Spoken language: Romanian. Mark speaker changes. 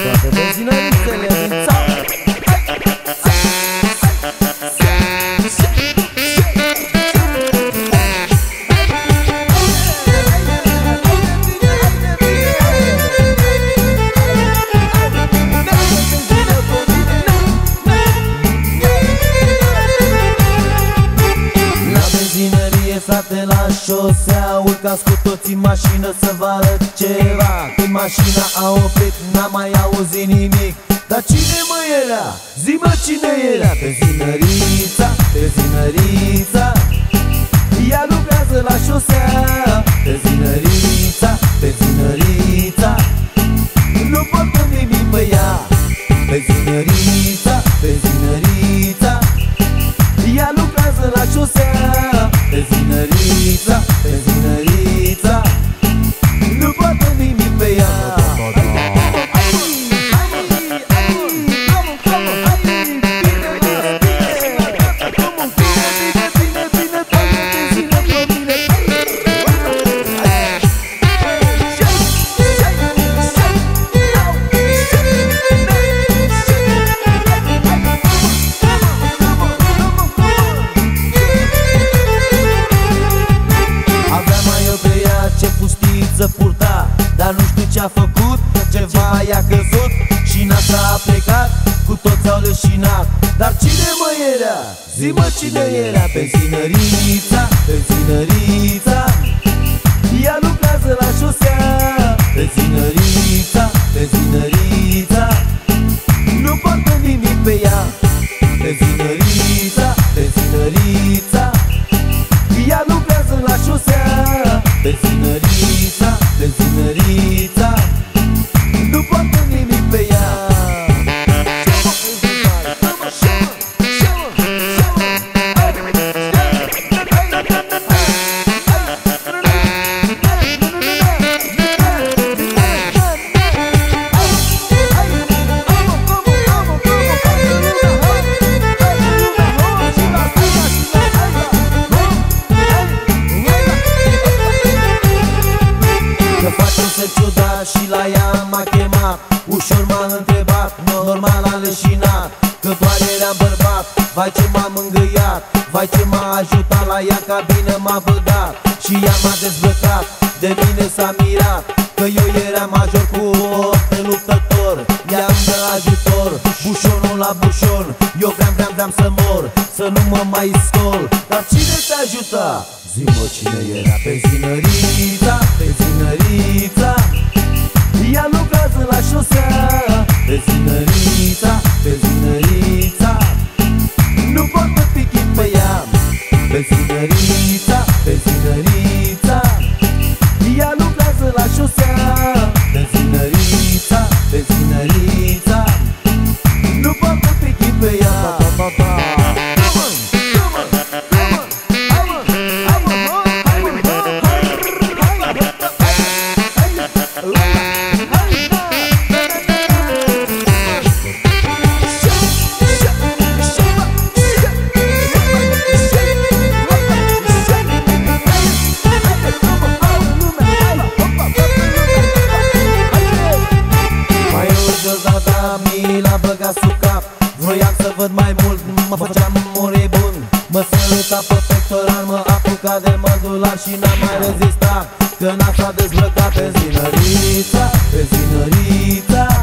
Speaker 1: toate benzinărițele din țară. Frate, la șosea, urcați cu toții în mașină să vă arăt ceva. Când mașina a oprit, n-am mai auzit nimic. Dar cine mă era? Zi-mă cine era? Benzinărița, benzinărița, ea lucrează la șosea. Benzinărița, benzinărița, nu poartă nimic pe ea. Benzinărița, benzinărița, ea lucrează la șosea. Benzinărița, benzinărița, nu poate nimic pe ea. Purta, dar nu știu ce-a făcut, ceva i-a căzut și nața a plecat, cu toți au leșinat. Dar cine mă era? Zi-mă cine era? Benzinărița, benzinărița, ea lucrează la șosea. Benzinărița, benzinărița, nu poartă nimic pe ea. Benzinărița, benzinărița, ea lucrează la șosea. Benzinărița, benzinărița, nu poartă nimic pe ea. Și la ea m-a chemat, ușor m-a întrebat, normal a leșinat, că doar eram bărbat. Vai ce m-a mângâiat, vai ce m-a ajutat, la ea cabină m-a băgat și ea m-a dezbrăcat. De mine s-a mirat, că eu eram major cu o luptător. Ea îmi dă ajutor, bușonul la bușon, eu vreau să mor, să nu mă mai scol. Dar cine te ajuta? Zi-mă cine era? Benzinărița, benzinărița, ea lucrează la șosea. Benzinărița, benzinărița, nu poartă pichit pe ea. Benzinărița, benzinărița, ea lucrează la șosea. Benzinărița, benzinărița, nu poartă pichit pe ea. Mi l-a băgat sub cap, vroiam să văd mai mult, mă făceam moribund. Mă săruta pe pectoral, mă apuca de mădular și n-am mai rezistat, că n-a s-a dezbrăcat. Benzinărița, benzinărița,